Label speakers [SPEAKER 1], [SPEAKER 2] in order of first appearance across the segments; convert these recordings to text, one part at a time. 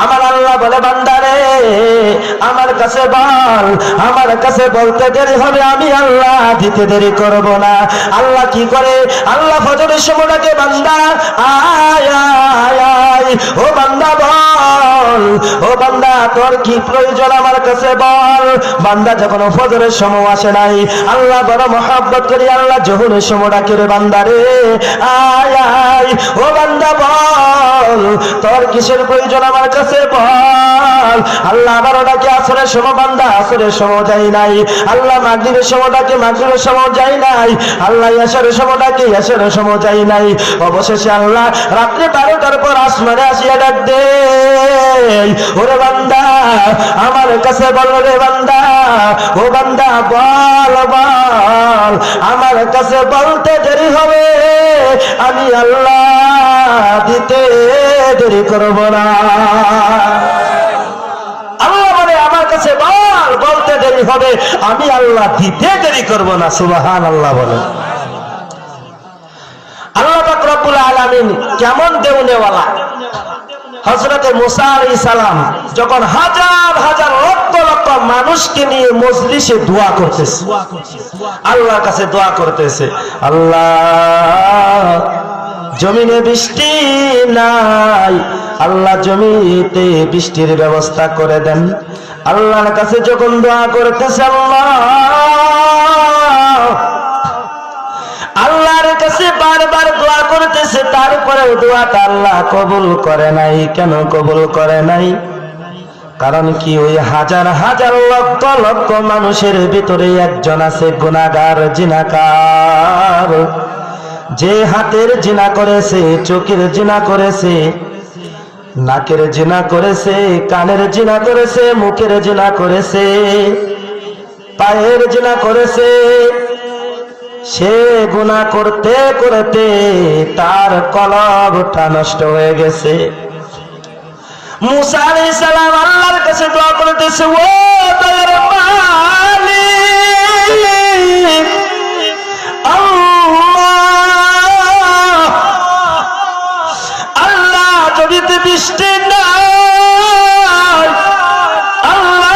[SPEAKER 1] আমার আল্লাহ বলে বান্দারে আমার কাছে বল, আমার কাছে বলতে দেরি হবে, আমি আল্লাহ দিতে দেরি করব না। আল্লাহ কি করে? আল্লাহ ফজরের সময় ডাকে, বান্দা আয় আয় আয়, ও বান্দা বল, ও বান্দা তোর কি প্রয়োজন আমার কাছে বল। বান্দা যখন ফজরের সময় আসে নাই, আল্লাহ বড় মহব্বত করি আল্লাহ জোহরের সময় ডাকে, রে বান্দা রে আয় আয়, ও বান্দা বল তোর কিসের প্রয়োজন আমার কাছে বল। আল্লাহ আবারও ডাকে আসরের সময়, বান্দা আসরের সময় যাই নাই। আল্লাহ মাগরিবের সময় ডাকে, মাগরিবের সময় যাই নাই। আল্লাহ ইয়াশারের সময় ডাকে, ইয়াশারের সময় যাই নাই। অবশেষে আল্লাহ রাত্রে 12টার পর আসমানে আসিয়া ডাক দে, ওরে বান্দা আমার কাছে বল রে বান্দা, ও বান্দা বল বল, আমার কাছে বলতে দেরি হবে, আমি আল্লাহ দিতে দেরি করব না। আল্লাহ বলে আমার কাছে বল, বলতে দেরি হবে, আমি আল্লাহ দিতে দেরি করব না। সুবহানাল্লাহ বলে। আল্লাহ পাক রব্বুল আলামিন কেমন দেওনেওয়ালা। হযরতে মুসা আলাইহিস সালাম যখন হাজার হাজার লক্ষ লক্ষ মানুষকে নিয়ে মজলিসে দোয়া করতেছে, আল্লাহর কাছে দোয়া করতেছে, আল্লাহ জমিনে বৃষ্টি নাই, আল্লাহ জমিতে বৃষ্টির ব্যবস্থা করে দেন। আল্লাহর কাছে যখন দোয়া করতেছে, আল্লাহর কাছে বারবার দোয়া করতেছে, তারপরেও দোয়াটা আল্লাহ কবুল করে নাই। কেন কবুল করে নাই? কারণ কি, ওই হাজার হাজার লক্ষ লক্ষ মানুষের ভিতরে একজন আছে গুনাহগার, জিনাকার, যে হাতের জিনা করেছে, চোখের জিনা করেছে, নাকের জিনা করেছে, কানের জিনা করেছে, মুখের জিনা করেছে, পায়ের জিনা করেছে। সে গুনাহ করতে করতে তার কলবটা নষ্ট হয়ে গেছে। মুসা আলাইহিস সালাম আল্লাহর কাছে দোয়া করতেছে, ও দয়ার মালিক আল্লাহ, জমিতে বৃষ্টি নাই, আল্লাহ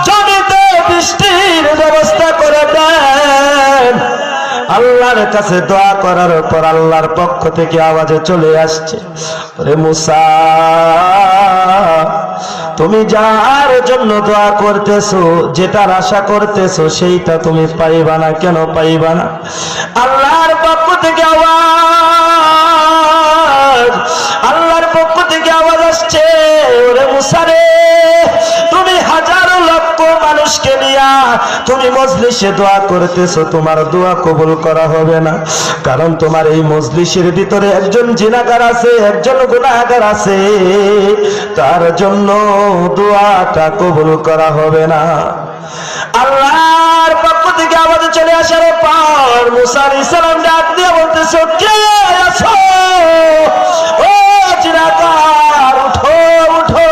[SPEAKER 1] জমিতে বৃষ্টির ব্যবস্থা করে দেন। আল্লাহর কাছে দোয়া করার পর আল্লাহর পক্ষ থেকে আওয়াজে চলে আসছে, ওরে মুসা তুমি যার জন্য দোয়া করতেছো, যেটার আশা করতেছো, সেইটা তুমি পাইবা না। কেন পাইবা না? আল্লাহর পক্ষ থেকে আওয়াজ, আল্লাহর পক্ষ থেকে আওয়াজ আসছে, ওরে মুসা রে তুমি হাজারো লক্ষ মানুষকে নিয়া তুমি মজলিসে দোয়া করতেছো, তোমার দোয়া কবুল করা হবে না। কারণ তোমার এই মজলিসের ভিতরে একজন জিনাকার আছে, একজন গুনাহগার আছে, তার জন্য দোয়াটা কবুল করা হবে না। আল্লাহর পক্ষ থেকে আওয়াজ চলে আসার পর মুসা আলাইহিস সালাম ডাক দিয়ে বলতেছে, কে আছো? ও জিনাকার, উঠো উঠো,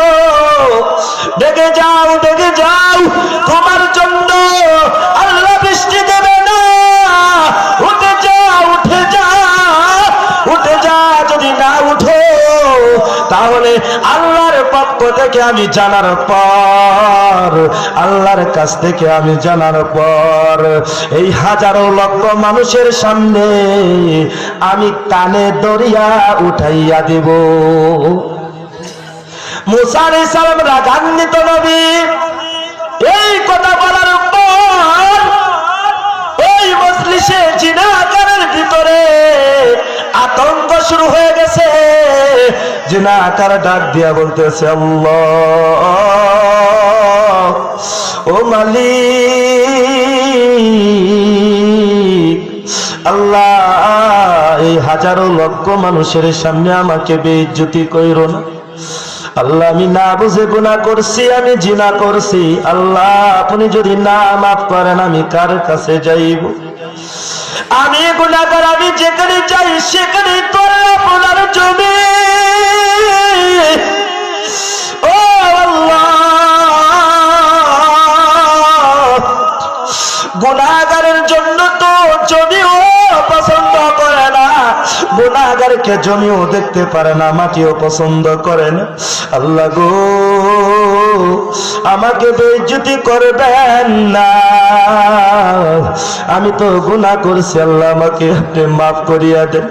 [SPEAKER 1] ডেকে যাও ডেকে যাও, তোমার জন্য আল্লাহ বৃষ্টি দেবে না। উঠে যা উঠে যা উঠে যা, যদি না উঠো তাহলে আল্লাহর পক্ষ থেকে আমি জানার পর, আল্লাহর কাছ থেকে আমি জানার পর এই হাজারো লক্ষ মানুষের সামনে আমি কানে দরিয়া উঠাইয়া দিব। মুসা আলাইহিস সালাম রাগান্বিত নবী, এই কথা বলার পর ওই মজলিসে জিনাকারের ভিতরে আতঙ্ক শুরু হয়ে গেছে। জিনাকার ডাক দিয়া বলতেছে, আল্লাহ ও মালিক, আল্লাহ এই হাজারো লক্ষ মানুষের সামনে আমাকে বেইজ্জতি কইরো না। আল্লাহ আমি না বুঝে গুনাহ করছি, আমি জিনা করছি, আল্লাহ আপনি যদি না মাফ করেন আমি কার কাছে যাইব? আমি গুনাহগার, আমি যেখানে যাই সেখানে তো আপনার জমি। ও আল্লাহ, গুনাহগারের জন্য তো জমিও পছন্দ করে না, গুনাহগার দেখে জমিও দেখতে পারে না, মাটিও পছন্দ করে না। আল্লাহ গো, আমাকে বেইজ্জতি করবেন না, আমি তো গুনাহ করছি, আল্লাহ আমাকে আপনি মাফ করিয়া দেন।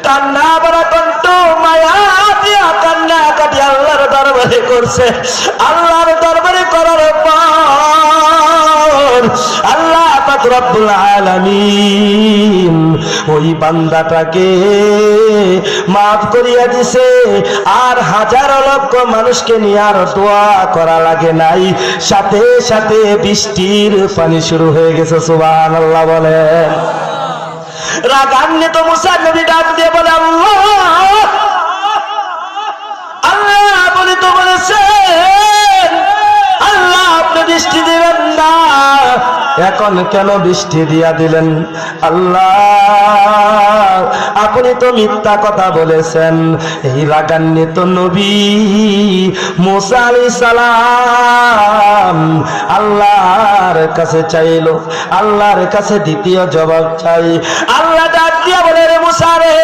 [SPEAKER 1] কান্না ভরা কণ্ঠ, মায়া দিয়া কান্না কাটি আল্লাহর দরবারে করছে। আল্লাহর দরবারে করার পর আল্লাহ পাক রব্বুল আলামিন ওই বান্দাটাকে মাফ করিয়া দিছে। আর হাজার লক্ষ মানুষকে নিয়ে আর দোয়া করা লাগে নাই, সাথে সাথে বৃষ্টির পানি শুরু হয়ে গেছে। সুবহানাল্লাহ বলেন। রাগান্বিত মুসা নবী ডাক দিয়ে বলে, আল্লাহ বলি তো বলেছেন আল্লাহ আপনি বৃষ্টি দিবেন না, এখন কেন বৃষ্টি দিয়া দিলেন? আল্লাহ আপনি তো মিথ্যা কথা বলেছেন। এই রাগান্বিত নবী মুসা আলাইহিস সালাম আল্লাহর কাছে চাইলো, আল্লাহর কাছে দ্বিতীয় জবাব চাই। আল্লাহ ডাক দিয়া বলে, রে মুসা রে,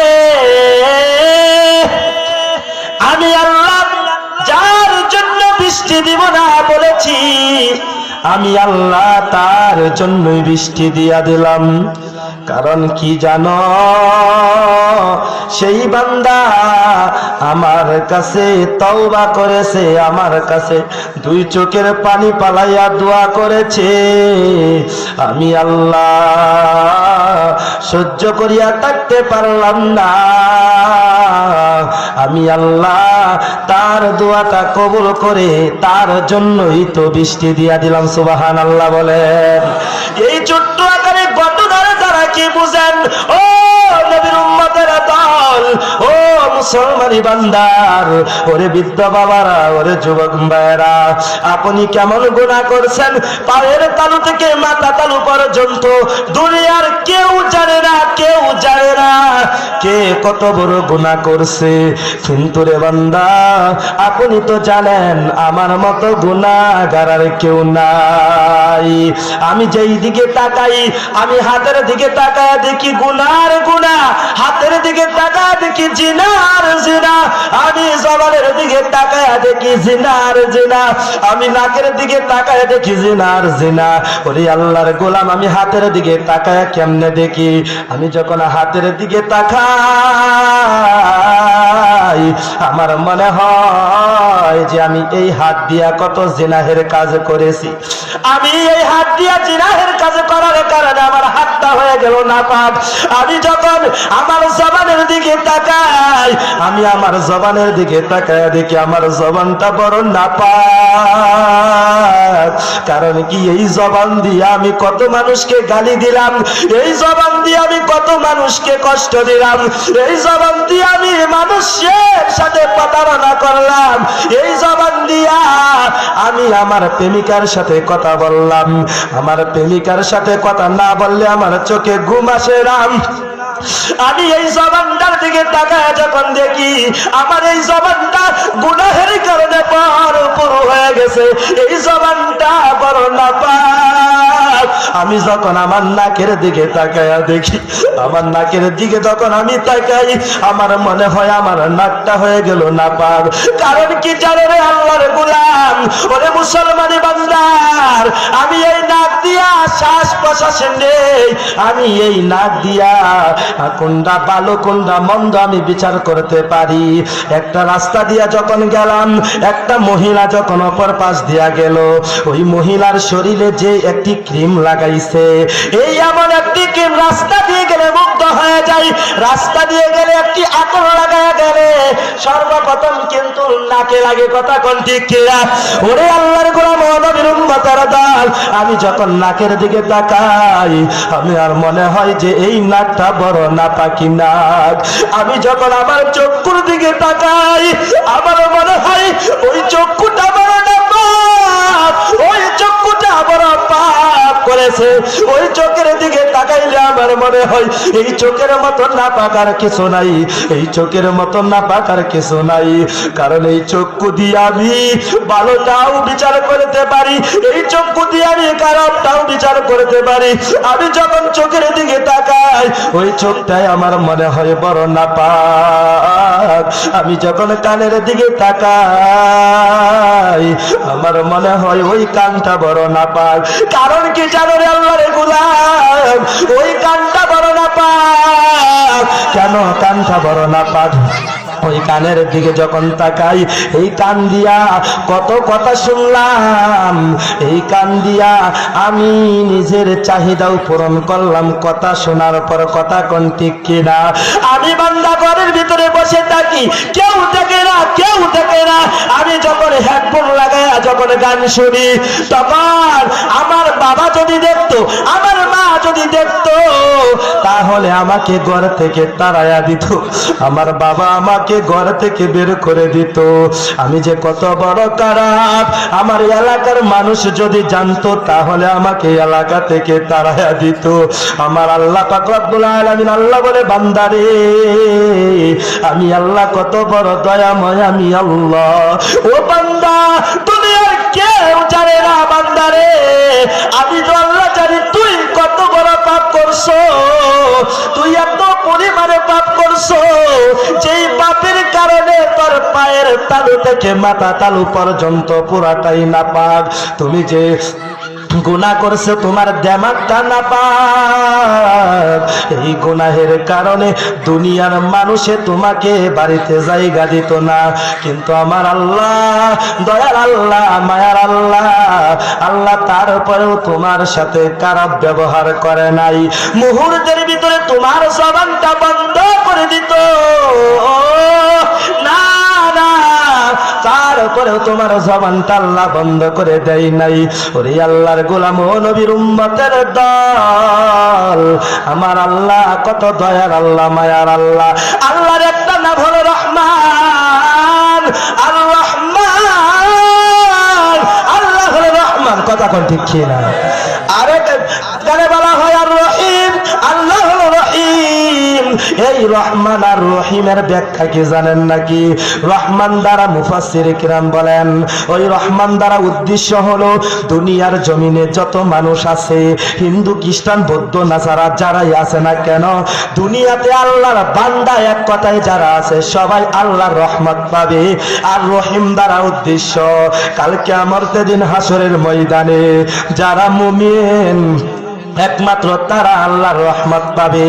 [SPEAKER 1] আমি আল্লাহ যার জন্য বৃষ্টি দিব না বলেছি, আমি আল্লাহ তার জন্যই বৃষ্টি দিয়া দিলাম। কারণ কি জানো? সেই বান্দা আমার কাছে তওবা করেছে, আমার কাছে দুই চোখের পানি পালাইয়া দোয়া করেছে। আমি আল্লাহ সহ্য করিয়া থাকতে পারলাম না, আমি আল্লাহ তার দোয়াটা কবুল করে তার জন্যই তো বৃষ্টি দিয়া দিলাম। সুবহানাল্লাহ বলেন। এই ছোট্ট আকারে ঘটনার দ্বারা কি বুঝেন ও নবীর উম্মতের দল, ও মুসলমানি বান্দার, ওরে বৃদ্ধ বাবারা, ওরে যুবক ভাইয়েরা, আপনি কেমন গুনাহ করছেন পায়ের তালু থেকে মাথা তালু পর্যন্ত দুনিয়ার কেউ জানে না, কেউ জানে না কে কত বড় গুনাহ করছে। কিন্তু রে বান্দা, আপনি তো জানেন আমার মতো গুনাহগার আর কেউ নাই। আমি যেই দিকে তাকাই, আমি হাতের দিকে তাকায় দেখি গুনার গুনাহ, হাতের দিকে তাকায় দেখি জিনার জিনা, আমি জবানের দিকে তাকায় দেখি জিনার জিনা, আমি নাকের দিকে তাকায় দেখি জিনার জিনা। ওরে আল্লাহর গোলাম, আমি হাতের দিকে তাকায় কেমনে দেখি? আমি যখন হাতের দিকে তাকাই আমার মনে হয় যে আমি এই হাত দিয়া কত জিনাহের কাজ করেছি, আমি এই হাত দিয়া জিনাহের কাজ করার কারণে আমার হাতটা হয়ে গেল নাপাক। আমি যখন আমার জবানের দিকে তাকাই, আমি আমার জবানের দিকে তাকায় দেখি আমার জবানটা বড় নাপাক। কারণ কি? এই জবান দিয়ে আমি কত মানুষকে গালি দিলাম, এই জবান দিয়ে আমি কত মানুষকে কষ্ট দিলাম, এই জবান দিয়ে আমি মানুষের সাথে প্রতারণা করলাম, এই জবান দিয়া আমি আমার প্রেমিকার সাথে কথা বললাম, আমার প্রেমিকার সাথে কথা না বললে আমার চোখে ঘুম আসে না। আমি এই জবানটার দিকে তাকায় যখন দেখি আমার এই জবানটা গুনাহের কারণে পুরো হয়ে গেছে, এই জবানটা বড় নাপাক। আমি যখন আমার নাকের দিকে তাকায় দেখি, আমার নাকের দিকে যখন আমি তাকাই আমার মনে হয় আমার নাকটা হয়ে গেল নাপাক। কারণ কি জানো রে আল্লাহর গোলাম, ওরে মুসলমানি বান্দার, আমি এই নাক দিয়া শ্বাস প্রশ্বাস নেই, আমি এই নাক দিয়া কোনটা ভালো কোনটা মন্দ আমি বিচার করতে পারি। একটা রাস্তা দিয়া যখন গেলাম, একটা মহিলা যখন অপর পাশ দিয়া গেল, ওই মহিলার শরীরে যে একটি ক্রিম লাগাইছে, এই এমন একটি ক্রিম রাস্তা দিয়ে গেলে মুগ্ধ হয়ে যায়, রাস্তা দিয়ে গেলে একটি আতর লাগায় গেলে সর্বপ্রথম কিন্তু নাকে লাগে। কথা কোন ঠিক কিনা? ওরে আল্লাহর গোলাম, নবীর উম্মতের দল, আমি যখন নাকের দিকে তাকাই আমি আর মনে হয় যে এই নাকটা বড় নাপাকি নাক। আমি যখন আমার চক্ষুর দিকে তাকাই আমার মনে হয় ওই চক্ষুটা বড় নাপাক, ওই চক্ষুটা বড় পাপ করেছে। ওই চোখের দিকে তাকাইলে আমার মনে হয় এই চোখের মতো নাপাক আর কিছু নাই, এই চোখের মতো নাপাক আর কিছু নাই। কারণ এই চক্ষু দিয়ে আমি ভালোটাও বিচার করতে পারি, এই চক্ষু দিয়ে আমি খারাপটাও বিচার করতে পারি। আমি যখন চোখের দিকে তাকাই ওই চোখটাই আমার মনে হয় বড় নাপাক। আমি যখন কানের দিকে তাকাই আমার মনে হয় ওই কানটা বড় নাপাক। কারণ কি জানো রে আল্লাহর গোলাম, ওই কানটা বড় নাপাক। কেন কানটা বড় নাপাক? ওই কানের দিকে যখন তাকাই এই কান দিয়া কত কথা শুনলাম, এই কান দিয়া আমি নিজের চাহিদাও পূরণ করলাম। কথা শোনার পর কথা কোন ঠিক কিনা? আমি বান্দা ঘরের ভিতরে বসে থাকি, কেউ দেখে না, কেউ দেখে না। আমি যখন হেডফোন লাগাই যখন গান শুনি তখন আমার বাবা যদি দেখতো, আমার মা যদি দেখতো তাহলে আমাকে ঘর থেকে তাড়াইয়া দিত, আমার বাবা আমাকে ঘর থেকে বের করে দিত। আমি যে কত বড় খারাপ আমার এলাকার মানুষ যদি জানতো তাহলে আমাকে এলাকা থেকে তাড়াইয়া দিত। আমার আল্লাহ পাক রব্বুল আলামিন আল্লাহ বলে বান্দারে আমি আল্লাহ কত বড় দয়াময়, আমি আল্লাহ। ও বান্দা তুমি আর কেউ জানে না বান্দারে, আমি তো আল্লাহ জানি তুই কত বড় পাপ করছো, তুই এত পরিমাণে পাপ করছো যেই পাপের কারণে তোর পায়ের তালু থেকে মাথা তালু পর্যন্ত পুরাটাই নাপাক। তুমি যে গুনাহ করছে তোমার দেমাগটা নাপাক, এই গুনাহের কারণে দুনিয়ার মানুষে তোমাকে বাড়িতে জায়গা দিত না। কিন্তু আমার আল্লাহ দয়ার আল্লাহ মায়ার আল্লাহ, আল্লাহ তারপরেও তোমার সাথে খারাপ ব্যবহার করে নাই। মুহূর্তের ভিতরে তোমার জবানটা বন্ধ করে দিত না, তারপরেও তোমার জবানটা আল্লাহ বন্ধ করে দেয় নাই। ওরে আল্লাহর গোলাম ও নবীর উম্মতের দল, আমার আল্লাহ কত দয়ার আল্লাহ মায়ার আল্লাহ। আল্লাহর একটা নাম হলো রহমান, আর রহমান, আল্লাহ হলো রহমান। কথা কোন ঠিক না? আরেক গানে বলা হয় আর রহিম, আল্লাহ হলো রহিম। এই রহমান আর রহিমের ব্যাখ্যা কি জানেন নাকি? রহমান দ্বারা মুফাসসির কিরাম বলেন ওই রহমান দ্বারা উদ্দেশ্য হলো দুনিয়ার জমিনে যত মানুষ আছে, হিন্দু খ্রিস্টান বৌদ্ধ নাসারা যারাই আছে না কেন, দুনিয়াতে আল্লাহর বান্দা এক কথায় যারা আছে সবাই আল্লাহর রহমত পাবে। আর রহিম দ্বারা উদ্দেশ্য কাল কিয়ামতের দিন হাসরের ময়দানে যারা মুমিন একমাত্র তারা আল্লাহর রহমত পাবে।